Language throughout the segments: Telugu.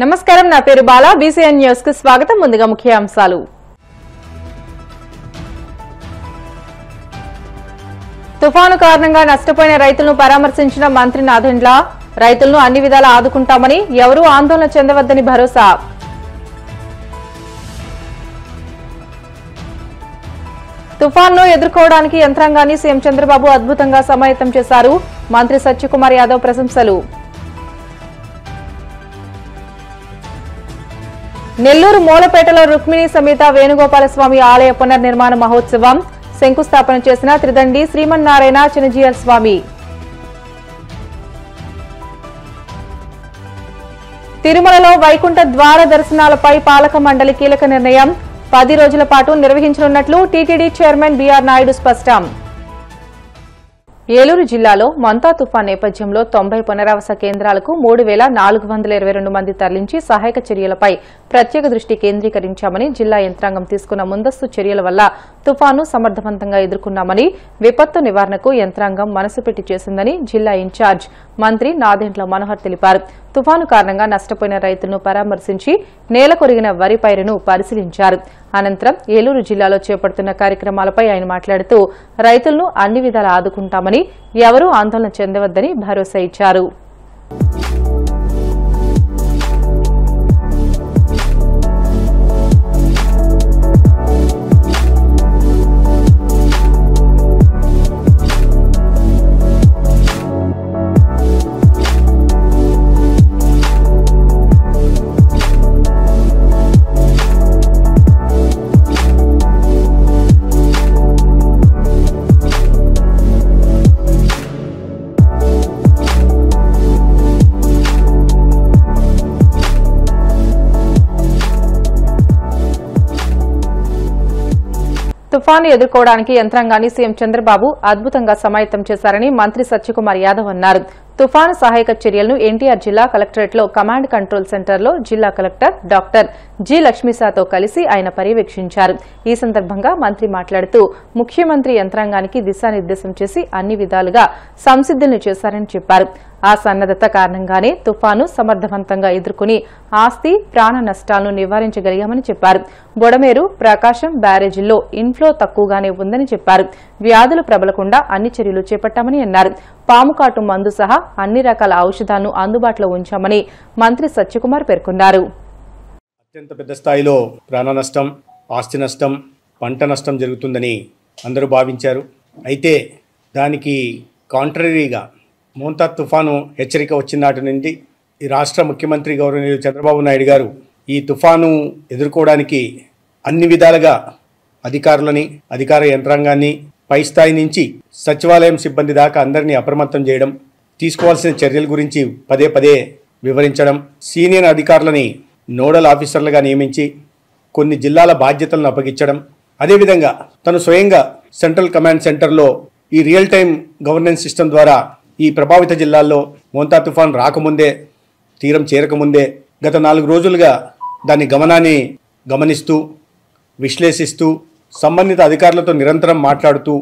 నమస్కారం, నా పేరు బాలా. బీసీఎన్ న్యూస్ కు స్వాగతం. ముందుగా ముఖ్యాంశాలు. తుఫాను కారణంగా నష్టపోయిన రైతులను పరామర్శించిన మంత్రి నాదెండ్ల. రైతులను అన్ని విధాలా ఆదుకుంటామని, ఎవరూ ఆందోళన చెందవద్దని భరోసా. తుఫాన్ను ఎదుర్కోవడానికి యంత్రాంగాన్ని సీఎం చంద్రబాబు అద్భుతంగా సమాయత్తం చేశారు. మంత్రి సత్యకుమార్ యాదవ్ ప్రశంసలు. నెల్లూరు మూలపేటలో రుక్మిణి సమేత వేణుగోపాలస్వామి ఆలయ పునర్నిర్మాణ మహోత్సవం. శంకుస్థాపన చేసిన త్రిదండి శ్రీమన్నారాయణ చినజీయర్ స్వామి. తిరుమలలో వైకుంఠ ద్వార దర్శనాలపై పాలక మండలి కీలక నిర్ణయం. 10 రోజుల పాటు నిర్వహించనున్నట్లు టీటీడీ చైర్మన్ బీఆర్ నాయుడు స్పష్టం. ఏలూరు జిల్లాలో మంతా తుఫాన్ నేపథ్యంలో 90 పునరావాస కేంద్రాలకు 3,422 మంది తరలించి సహాయక చర్యలపై ప్రత్యేక దృష్టి కేంద్రీకరించామని జిల్లా యంత్రాంగం తీసుకున్న ముందస్తు చర్యల వల్ల తుఫాను సమర్థవంతంగా ఎదుర్కొన్నామని, విపత్తు నివారణకు యంత్రాంగం మనసు పెట్టి చేసిందని జిల్లా ఇన్ఛార్జ్ మంత్రి నాదెండ్ల మనోహర్ తెలిపారు. తుఫాను కారణంగా నష్టపోయిన రైతులను పరామర్శించి నేల కొరిగిన వరి పైరును పరిశీలించారు. అనంతరం ఏలూరు జిల్లాలో చేపడుతున్న కార్యక్రమాలపై ఆయన మాట్లాడుతూ రైతులను అన్ని విధాలా ఆదుకుంటామని, ఎవరూ ఆందోళన చెందవద్దని భరోసా ఇచ్చారు. తుఫాను ఎదుర్కోవడానికి యంత్రాంగాన్ని సీఎం చంద్రబాబు అద్భుతంగా సమాయత్తం చేశారని మంత్రి సత్యకుమార్ యాదవ్ అన్నారు. తుఫాను సహాయక చర్యలను ఎన్టీఆర్ జిల్లా కలెక్టరేట్లో కమాండ్ కంట్రోల్ సెంటర్లో జిల్లా కలెక్టర్ డాక్టర్ జి లక్ష్మీసాతో కలిసి ఆయన పర్యవేక్షించారు. ఈ సందర్భంగా మంత్రి మాట్లాడుతూ ముఖ్యమంత్రి యంత్రాంగానికి దిశానిర్దేశం చేసి అన్ని విధాలుగా సంసిద్ధుల్ని చేశారని చెప్పారు. ఆ సన్నద్దత కారణంగానే తుఫాను సమర్థవంతంగా ఎదుర్కొని ఆస్తి ప్రాణ నష్టాలను నివారించగలిగామని చెప్పారు. బొడమేరు, ప్రకాశం బ్యారేజీల్లో ఇన్ఫ్లో తక్కువగానే ఉందని చెప్పారు. వ్యాధులు ప్రబలకుండా అన్ని చర్యలు చేపట్టామని అన్నారు. పాముకాటు మందు సహా అన్ని రకాల ఔషధాలను అందుబాటులో ఉంచామని మంత్రి సత్యకుమార్ పేర్కొన్నారు. అత్యంత పెద్ద స్థాయిలో ప్రాణ నష్టం, ఆస్తి నష్టం, పంట నష్టం జరుగుతుందని అందరూ భావించారు. అయితే దానికి కాంట్రరీగా మోంతా తుఫాను హెచ్చరిక వచ్చిన నాటి నుండి ఈ రాష్ట్ర ముఖ్యమంత్రి గౌరవనీయులు చంద్రబాబు నాయుడు గారు ఈ తుఫాను ఎదుర్కోవడానికి అన్ని విధాలుగా అధికారులని, అధికార యంత్రాంగాన్ని పై స్థాయి నుంచి సచివాలయం సిబ్బంది దాకా అందరినీ అప్రమత్తం చేయడం, తీసుకోవాల్సిన చర్యల గురించి పదే పదే వివరించడం, సీనియర్ అధికారులని నోడల్ ఆఫీసర్లుగా నియమించి కొన్ని జిల్లాల బాధ్యతలను అప్పగించడం, అదేవిధంగా తను స్వయంగా సెంట్రల్ కమాండ్ సెంటర్లో ఈ రియల్ టైం గవర్నెన్స్ సిస్టమ్ ద్వారా ఈ ప్రభావిత జిల్లాల్లో మోంతా తుఫాన్ రాకముందే, తీరం చేరకముందే గత 4 రోజులుగా దాని గమనాన్ని గమనిస్తూ, విశ్లేషిస్తూ, సంబంధిత అధికారులతో నిరంతరం మాట్లాడుతూ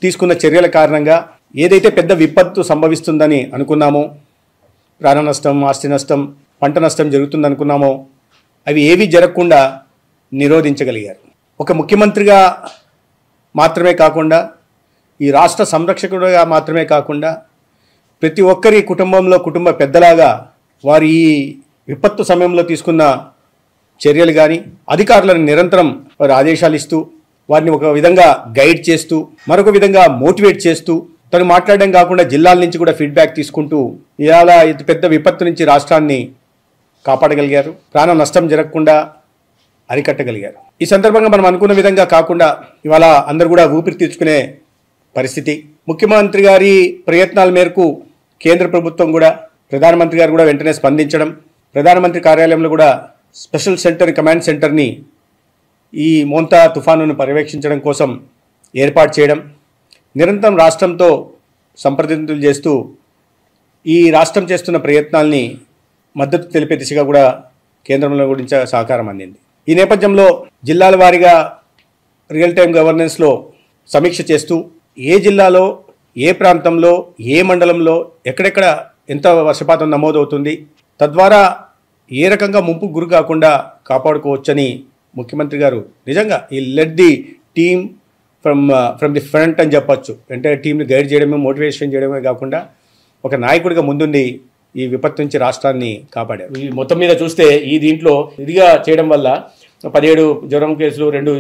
తీసుకున్న చర్యల కారణంగా ఏదైతే పెద్ద విపత్తు సంభవిస్తుందని అనుకున్నామో, ప్రాణ నష్టం, ఆస్తి నష్టం, పంట నష్టం జరుగుతుందనుకున్నామో అవి ఏవీ జరగకుండా నిరోధించగలిగారు. ఒక ముఖ్యమంత్రిగా మాత్రమే కాకుండా, ఈ రాష్ట్ర సంరక్షకుడిగా మాత్రమే కాకుండా ప్రతి ఒక్కరి కుటుంబంలో కుటుంబ పెద్దలాగా వారి ఈ విపత్తు సమయంలో తీసుకున్న చర్యలు కానీ, అధికారులను నిరంతరం వారి ఆదేశాలు ఇస్తూ, వారిని ఒక విధంగా గైడ్ చేస్తూ, మరొక విధంగా మోటివేట్ చేస్తూ, తను మాట్లాడడం కాకుండా జిల్లాల నుంచి కూడా ఫీడ్బ్యాక్ తీసుకుంటూ ఇలా ఇంత పెద్ద విపత్తు నుంచి రాష్ట్రాన్ని కాపాడగలిగారు. ప్రాణ నష్టం జరగకుండా అరికట్టగలిగారు. ఈ సందర్భంగా మనం అనుకున్న విధంగా కాకుండా ఇవాళ అందరూ కూడా ఊపిరి తీర్చుకునే పరిస్థితి. ముఖ్యమంత్రి గారి ప్రయత్నాల మేరకు కేంద్ర ప్రభుత్వం కూడా, ప్రధానమంత్రి గారు కూడా వెంటనే స్పందించడం, ప్రధానమంత్రి కార్యాలయంలో కూడా స్పెషల్ సెంటర్, కమాండ్ సెంటర్ని ఈ మోంతా తుఫానును పర్యవేక్షించడం కోసం ఏర్పాటు చేయడం, నిరంతరం రాష్ట్రంతో సంప్రదింపులు చేస్తూ ఈ రాష్ట్రం చేస్తున్న ప్రయత్నాల్ని మద్దతు తెలిపే దిశగా కూడా కేంద్రంలో గురించి సహకారం అందింది. ఈ నేపథ్యంలో జిల్లాల వారీగా రియల్ టైం గవర్నెన్స్లో సమీక్ష చేస్తూ ఏ జిల్లాలో, ఏ ప్రాంతంలో, ఏ మండలంలో ఎక్కడెక్కడ ఎంత వర్షపాతం నమోదవుతుంది, తద్వారా ఏ రకంగా ముంపు గురి కాకుండా కాపాడుకోవచ్చని ముఖ్యమంత్రి గారు నిజంగా ఈ let the team from the front అని చెప్పచ్చు. అంటే టీంని గైడ్ చేయడమే, మోటివేషన్ చేయడమే కాకుండా ఒక నాయకుడిగా ముందుండి ఈ విపత్తు నుంచి రాష్ట్రాన్ని కాపాడారు. ఈ మొత్తం మీద చూస్తే ఈ దీంట్లో ఇదిగా చేయడం వల్ల 17 జ్వరం కేసులు, 2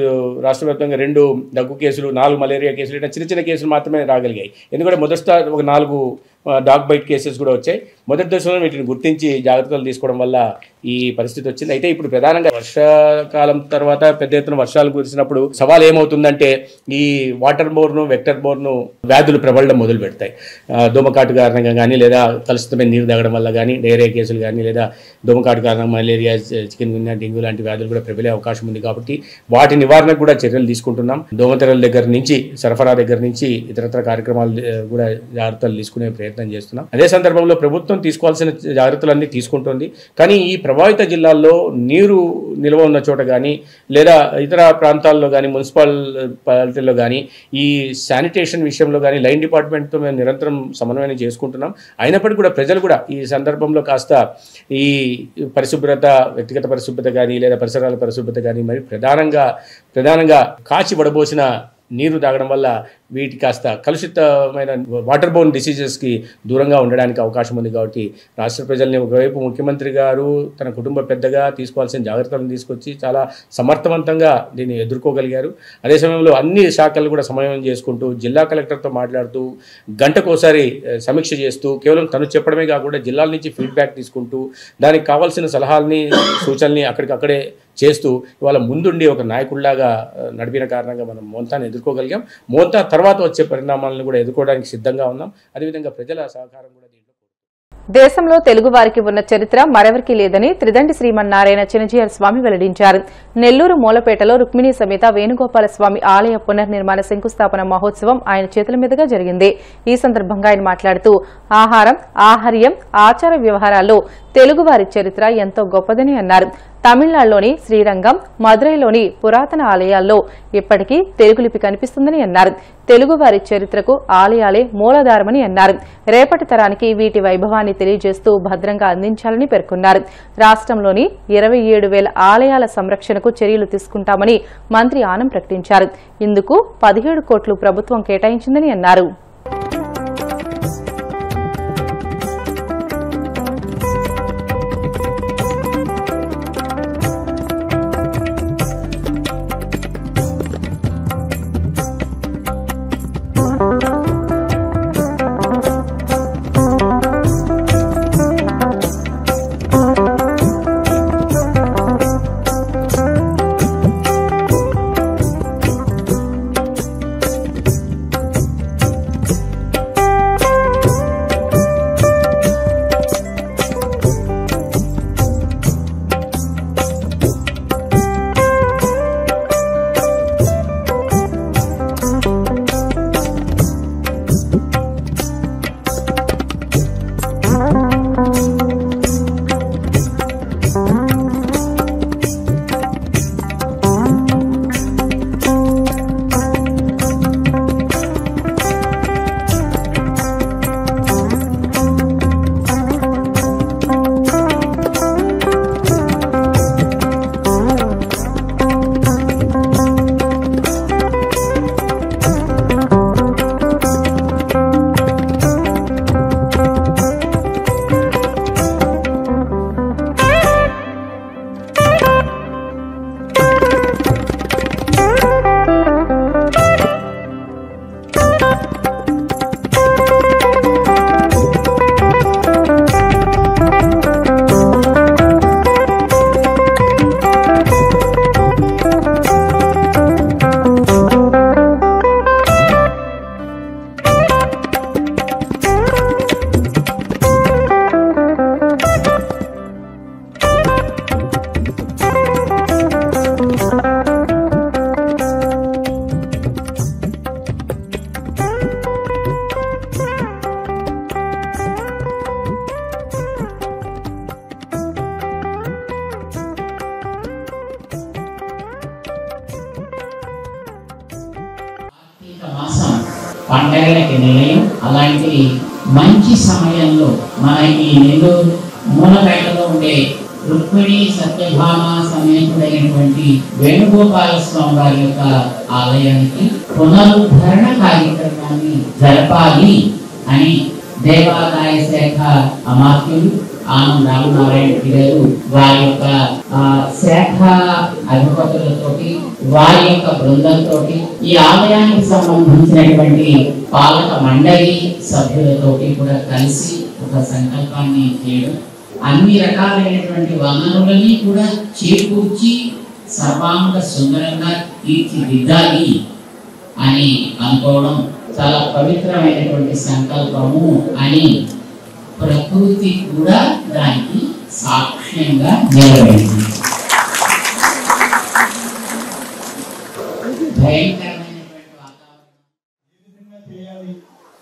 రాష్ట్ర వ్యాప్తంగా 2 దగ్గు కేసులు, 4 మలేరియా కేసులు, ఇట్లా చిన్న చిన్న కేసులు మాత్రమే రాగలిగాయి. ఎందుకంటే మొదట ఒక 4 డాగ్ బైట్ కేసెస్ కూడా వచ్చాయి. మొదటి దశలో వీటిని గుర్తించి జాగ్రత్తలు తీసుకోవడం వల్ల ఈ పరిస్థితి వచ్చింది. అయితే ఇప్పుడు ప్రధానంగా వర్షాకాలం తర్వాత పెద్ద ఎత్తున వర్షాలు కురిసినప్పుడు సవాల్ ఏమవుతుందంటే ఈ వాటర్ బోర్ను, వెక్టర్ బోర్ను వ్యాధులు ప్రబలడం మొదలు పెడతాయి. దోమకాటు కారణంగా కానీ, లేదా కలుషితమైన నీరు తాగడం వల్ల కానీ డయేరియా కేసులు కానీ, లేదా దోమకాటు కారణంగా మలేరియా, చికెన్ గున్యా, డెంగ్యూ లాంటి వ్యాధులు కూడా ప్రబలే అవకాశం ఉంది. కాబట్టి వాటి నివారణకు కూడా చర్యలు తీసుకుంటున్నాం. దోమతెరల దగ్గర నుంచి, సరఫరా దగ్గర నుంచి ఇతరత్ర కార్యక్రమాలు కూడా జాగ్రత్తలు తీసుకునే ప్రయత్నం చేస్తున్నాం. అదే సందర్భంలో ప్రభుత్వం తీసుకోవాల్సిన జాగ్రత్తలన్నీ తీసుకుంటుంది. కానీ ఈ ప్రభావిత జిల్లాల్లో నీరు నిల్వ ఉన్న చోట కానీ, లేదా ఇతర ప్రాంతాల్లో కానీ, మున్సిపాలిటీల్లో కానీ ఈ శానిటేషన్ విషయంలో కానీ లైన్ డిపార్ట్మెంట్తో మేము నిరంతరం సమన్వయం చేసుకుంటున్నాం. అయినప్పటికీ కూడా ప్రజలు కూడా ఈ సందర్భంలో కాస్త ఈ పరిశుభ్రత, వ్యక్తిగత పరిశుభ్రత కానీ, లేదా పరిసరాల పరిశుభ్రత కానీ, మరి ప్రధానంగా కాచి వడబోసిన నీరు తాగడం వల్ల వీటి కాస్త కలుషితమైన వాటర్ బోర్న్ డిసీజెస్కి దూరంగా ఉండడానికి అవకాశం ఉంది. కాబట్టి రాష్ట్ర ప్రజల్ని ఒకవైపు ముఖ్యమంత్రి గారు తన కుటుంబ పెద్దగా తీసుకోవాల్సిన జాగ్రత్తలను తీసుకొచ్చి చాలా సమర్థవంతంగా దీన్ని ఎదుర్కోగలిగారు. అదే సమయంలో అన్ని శాఖలు కూడా సమన్వయం చేసుకుంటూ, జిల్లా కలెక్టర్తో మాట్లాడుతూ, గంటకోసారి సమీక్ష చేస్తూ, కేవలం తను చెప్పడమే కాకుండా జిల్లాల నుంచి ఫీడ్బ్యాక్ తీసుకుంటూ, దానికి కావాల్సిన సలహాలని, సూచనల్ని అక్కడికక్కడే చేస్తూ ఇవాళ ముందుండి ఒక నాయకుడిలాగా నడిపిన కారణంగా మనం మోంతాను ఎదుర్కోగలిగాం. మోంతా తర్వాత వచ్చే పరిణామాలను కూడా ఎదుర్కోవడానికి సిద్ధంగా ఉన్నాం. అదేవిధంగా ప్రజల సహకారం కూడా దేశంలో తెలుగు వారికి ఉన్న చరిత్ర మరెవరికీ లేదని త్రిదండి శ్రీమన్నారాయణ చినజీయర్ స్వామి వెల్లడించారు. నెల్లూరు మూలపేటలో రుక్మిణీ సమేత వేణుగోపాల స్వామి ఆలయ పునర్నిర్మాణ శంకుస్థాపన మహోత్సవం ఆయన చేతుల మీదుగా జరిగింది. ఈ సందర్భంగా ఆయన మాట్లాడుతూ ఆహారం, ఆహార్యం, ఆచార వ్యవహారాల్లో తెలుగువారి చరిత్ర ఎంతో గొప్పదని అన్నారు. తమిళనాడులోని శ్రీరంగం, మదురైలోని పురాతన ఆలయాల్లో ఇప్పటికీ తెలుగు లిపి కనిపిస్తుందని అన్నారు. తెలుగువారి చరిత్రకు ఆలయాలే మూలాధారమని అన్నారు. రేపటి తరానికి వీటి వైభవాన్ని తెలియజేస్తూ భద్రంగా అందించాలని పేర్కొన్నారు. రాష్ట్రంలోని 27,000 ఆలయాల సంరక్షణకు చర్యలు తీసుకుంటామని మంత్రి ఆనం ప్రకటించారు. ఇందుకు 17 కోట్లు ప్రభుత్వం కేటాయించిందని అన్నారు. పండగలకి నిలయం. అలాంటి మంచి సమయంలో మన ఈ నెల్లూరు మూలపేటలో ఉండే రుక్మిణి సత్యభామ సమేతుడైనటువంటి వేణుగోపాల స్వామి వారి యొక్క ఆలయానికి పునరుద్ధరణ కార్యక్రమాన్ని జరపాలి అని దేవాదాయ శాఖ అమాత్యులు ఆనంద్ రామనారాయణ గారు వారి యొక్క శాఖ అధిపతులతోటి వారి యొక్క బృందంతో ఈ ఆలయానికి సంబంధించినటువంటి పాలక మండలి సభ్యులతోటి కూడా కలిసి ఒక సంకల్పాన్ని చేయడం, అన్ని రకాలైనటువంటి వనరులని కూడా చేకూర్చి సర్వాంగ సుందరంగా తీర్చిదిద్దాలి అని అనుకోవడం చాలా పవిత్రమైనటువంటి సంకల్పము అని ప్రకృతి కూడా దానికి సాక్ష్యంగా నిలబడింది. భయంకరమైనటువంటి వాతావరణం,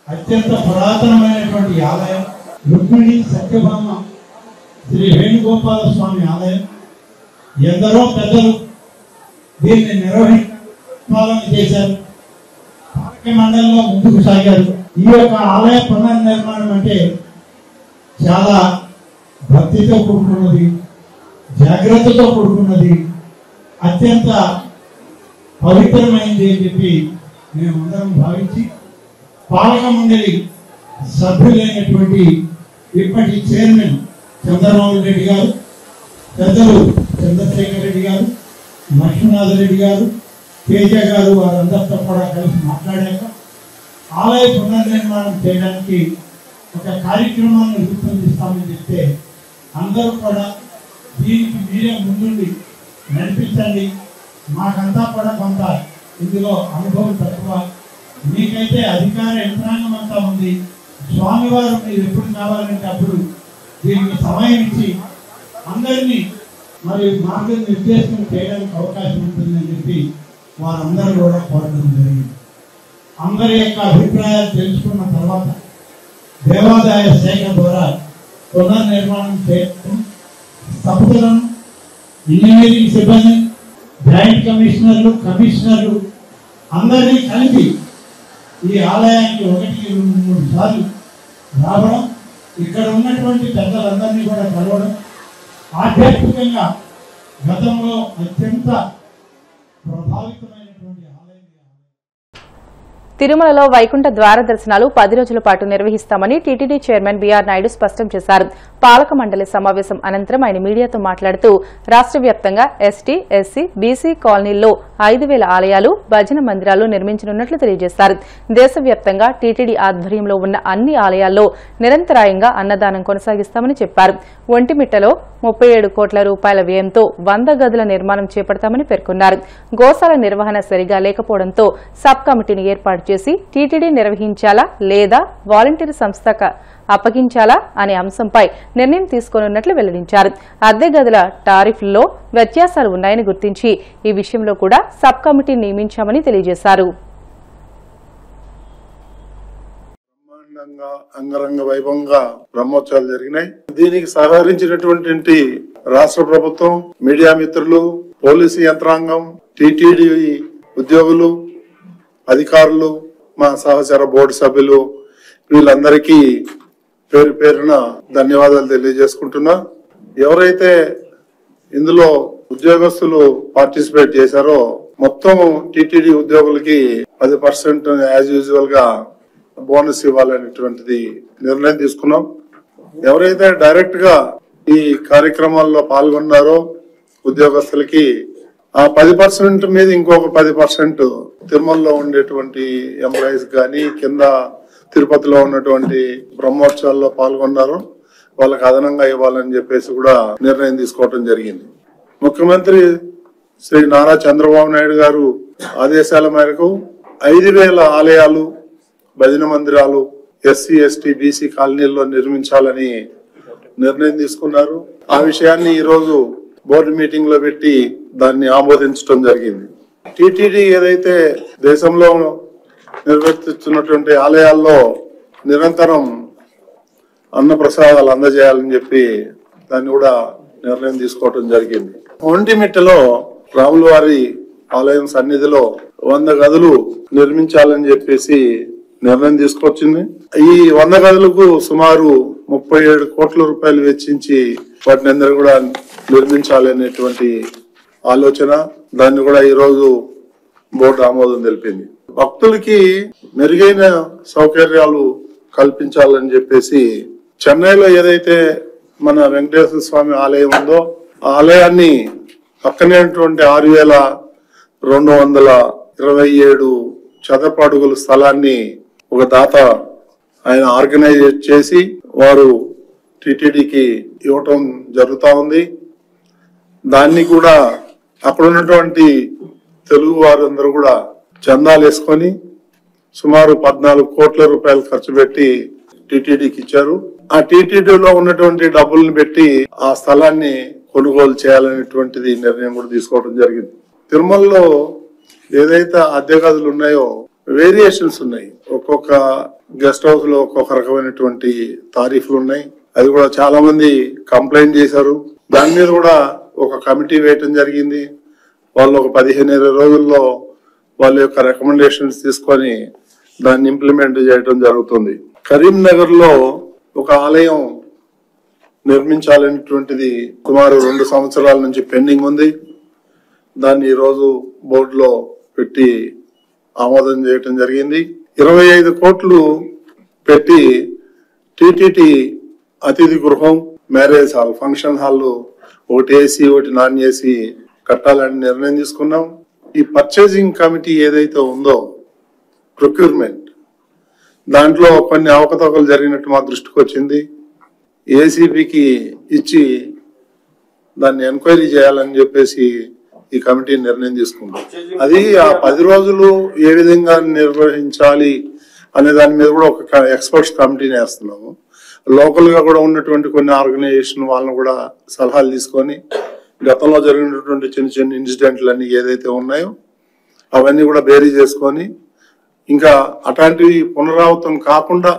అత్యంత పురాతనమైనటువంటి ఆలయం రుక్మిణి సత్యభామ శ్రీ వేణుగోపాల స్వామి ఆలయం. ఎందరో పెద్దలు దీన్ని నిర్వహించాలని చేశారు, పాలక మండలిలో ముందుకు సాగారు. ఈ యొక్క ఆలయ పునర్నిర్మాణం అంటే చాలా భక్తితో కూడుకున్నది, జాగ్రత్తతో కూడుకున్నది, అత్యంత పవిత్రమైంది అని చెప్పి మేమందరం భావించి పాలక మండలి సభ్యులైనటువంటి ఇప్పటి చైర్మన్ చంద్రబాబు రెడ్డి గారు, పెద్దలు చంద్రశేఖర్ రెడ్డి గారు, లక్ష్మీనాథ రెడ్డి గారు, తేజ గారు వారందరితో కూడా కలిసి మాట్లాడాక ఆలయ పునర్నిర్మాణం చేయడానికి ఒక కార్యక్రమాన్ని రూపొందిస్తామని చెప్తే అందరూ కూడా దీనికి మీరే ముందుండి నడిపించండి, మాకంతా కూడా కొంత ఇందులో అనుభవం తక్కువ, మీకైతే అధికార యంత్రాంగం అంతా ఉంది, స్వామివారు మీరు ఎప్పుడు కావాలంటే అప్పుడు దీనికి సమయం ఇచ్చి అందరినీ మరి మార్గనిర్దేశం చేయడానికి అవకాశం ఉంటుందని చెప్పి వారందరూ కూడా కోరడం జరిగింది. అందరి యొక్క అభిప్రాయాలు తెలుసుకున్న తర్వాత దేవాదాయ శాఖ ద్వారా పునర్నిర్మాణం చేయడం, స్థపతులను, ఇంజనీరింగ్ సిబ్బంది, జాయింట్ కమిషనర్లు, కమిషనర్లు అందరినీ కలిపి ఈ ఆలయానికి 1-2-3 సార్లు రావడం, ఇక్కడ ఉన్నటువంటి పెద్దలందరినీ కూడా కలవడం, ఆధ్యాత్మికంగా గతంలో అత్యంత ప్రభావితమైనటువంటి ఆలయం. తిరుమలలో వైకుంఠ ద్వార దర్శనాలు 10 రోజుల పాటు నిర్వహిస్తామని టీటీడీ చైర్మన్ బీఆర్ నాయుడు స్పష్టం చేశారు. పాలక మండలి సమావేశం అనంతరం ఆయన మీడియాతో మాట్లాడుతూ రాష్ట్ర వ్యాప్తంగా ఎస్టీ, ఎస్సీ, బీసీ కాలనీల్లో 5,000 ఆలయాలు, భజన మందిరాలు నిర్మించనున్నట్లు తెలియజేశారు. దేశవ్యాప్తంగా టీటీడీ ఆధ్వర్యంలో ఉన్న అన్ని ఆలయాల్లో నిరంతరాయంగా అన్నదానం కొనసాగిస్తామని చెప్పారు. ఒంటిమిట్టలో 37 కోట్ల రూపాయల వ్యయంతో 100 గదుల నిర్మాణం చేపడతామని పేర్కొన్నారు. గోశాల నిర్వహణ సరిగా లేకపోవడంతో సబ్ కమిటీని ఏర్పాటు చేసి టీటీడీ నిర్వహించాలా లేదా వాలంటీర్ సంస్థకు అప్పగించాలా అనే అంశంపై నిర్ణయం తీసుకోనున్నట్లు వెల్లడించారు. అద్దె గదుల టారిఫ్లలో వ్యత్యాసాలు ఉన్నాయని గుర్తించి ఈ విషయంలో కూడా సబ్ కమిటీ నియమించామని తెలియజేశారు. అంగరంగ వైభవంగా బ్రహ్మోత్సవాలు జరిగినాయి. దీనికి సహకరించినటువంటి రాష్ట్ర ప్రభుత్వం, మీడియా మిత్రులు, పోలీసు యంత్రాంగం, టీటీడీ ఉద్యోగులు, అధికారులు, మా సహచర బోర్డు సభ్యులు, వీళ్ళందరికీ పేరు పేరున ధన్యవాదాలు తెలియజేసుకుంటున్నా. ఎవరైతే ఇందులో ఉద్యోగస్తులు పార్టిసిపేట్ చేశారో మొత్తం టీటీడీ ఉద్యోగులకి 10% యాజ్ యూజువల్ గా బోనస్ ఇవ్వాలనేటువంటిది నిర్ణయం తీసుకున్నాం. ఎవరైతే డైరెక్ట్ గా ఈ కార్యక్రమాల్లో పాల్గొన్నారో ఉద్యోగస్తులకి ఆ 10% మీద ఇంకొక 10% తిరుమలలో ఉండేటువంటి ఎంప్లాయీస్ కానీ కింద తిరుపతిలో ఉన్నటువంటి బ్రహ్మోత్సవాల్లో పాల్గొన్నారు వాళ్ళకి అదనంగా ఇవ్వాలని చెప్పేసి కూడా నిర్ణయం తీసుకోవడం జరిగింది. ముఖ్యమంత్రి శ్రీ నారా చంద్రబాబు నాయుడు గారు ఆదేశాల మేరకు 5,000 ఆలయాలు, భజన మందిరాలు ఎస్సీ, ఎస్టీ, బీసీ కాలనీల్లో నిర్మించాలని నిర్ణయం తీసుకున్నారు. ఆ విషయాన్ని ఈ రోజు బోర్డు మీటింగ్ లో పెట్టి దాన్ని ఆమోదించడం జరిగింది. టీటీడీ ఏదైతే దేశంలో నిర్వర్తిస్తున్నటువంటి ఆలయాల్లో నిరంతరం అన్న ప్రసాదాలు అందజేయాలని చెప్పి దాన్ని కూడా నిర్ణయం తీసుకోవటం జరిగింది. ఒంటిమిట్టలో రాములవారి ఆలయం సన్నిధిలో 100 గదులు నిర్మించాలని చెప్పేసి నిర్ణయం తీసుకొచ్చింది. ఈ 100 గదులకు సుమారు 37 కోట్ల రూపాయలు వెచ్చించి వాటిని అందరూ కూడా నిర్మించాలి అనేటువంటి ఆలోచన. దాన్ని కూడా ఈరోజు బోర్డు ఆమోదం తెలిపింది. భక్తులకి మెరుగైన సౌకర్యాలు కల్పించాలని చెప్పేసి చెన్నైలో ఏదైతే మన వెంకటేశ్వర స్వామి ఆలయం ఉందో ఆ ఆలయాన్ని పక్కనే 6,227 చదరపు అడుగుల స్థలాన్ని ఒక దాత ఆయన ఆర్గనైజ్ చేసి వారు టిటిడికి ఇవ్వటం జరుగుతా ఉంది. దాన్ని కూడా అక్కడ ఉన్నటువంటి తెలుగు వారందరూ కూడా చందాలు వేసుకొని సుమారు 14 కోట్ల రూపాయలు ఖర్చు పెట్టి టిటిడికి ఇచ్చారు. ఆ టిటిడిలో ఉన్నటువంటి డబ్బులను పెట్టి ఆ స్థలాన్ని కొనుగోలు చేయాలనేటువంటిది నిర్ణయం కూడా తీసుకోవడం జరిగింది. తిరుమలలో ఏదైతే అద్దె గదులు ఉన్నాయో వేరియేషన్స్ ఉన్నాయి. ఒక్కొక్క గెస్ట్ హౌస్ లో ఒక్కొక్క రకమైనటువంటి తారీఫ్లు ఉన్నాయి. అది కూడా చాలా మంది కంప్లైంట్ చేశారు. దాని మీద కూడా ఒక కమిటీ వేయటం జరిగింది. వాళ్ళు ఒక 15-20 రోజుల్లో వాళ్ళ యొక్క రికమెండేషన్స్ తీసుకొని దాన్ని ఇంప్లిమెంట్ చేయడం జరుగుతుంది. కరీంనగర్ లో ఒక ఆలయం నిర్మించాలనేటువంటిది సుమారు 2 సంవత్సరాల నుంచి పెండింగ్ ఉంది. దాన్ని ఈరోజు బోర్డులో పెట్టి ఆమోదం చేయటం జరిగింది. 25 కోట్లు పెట్టి టిటిటి అతిథి గృహం, మ్యారేజ్ హాల్, ఫంక్షన్ హాల్ ఒకటి ఏసీ ఒకటి నాన్ ఏసీ కట్టాలని నిర్ణయం తీసుకున్నాం. ఈ పర్చేసింగ్ కమిటీ ఏదైతే ఉందో ప్రొక్యూర్మెంట్ దాంట్లో కొన్ని అవకతవకలు జరిగినట్టు మా దృష్టికి వచ్చింది. ఏసీబీకి ఇచ్చి దాన్ని ఎంక్వైరీ చేయాలని చెప్పేసి ఈ కమిటీ నిర్ణయం తీసుకుంటాం. అది ఆ 10 రోజులు ఏ విధంగా నిర్వహించాలి అనే దాని మీద కూడా ఒక ఎక్స్పర్ట్స్ కమిటీని వేస్తున్నాము. లోకల్ గా కూడా ఉన్నటువంటి కొన్ని ఆర్గనైజేషన్ వాళ్ళని కూడా సలహాలు తీసుకొని గతంలో జరిగినటువంటి చిన్న చిన్న ఇన్సిడెంట్లు అన్ని ఏదైతే ఉన్నాయో అవన్నీ కూడా బేరీ చేసుకొని ఇంకా అట్లాంటివి పునరావృతం కాకుండా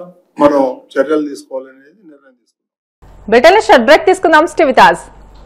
మనం చర్యలు తీసుకోవాలనేది నిర్ణయం తీసుకున్నాం. బ్రిటన్ షార్ట్ బ్రేక్ తీసుకుందాం. Stay with us.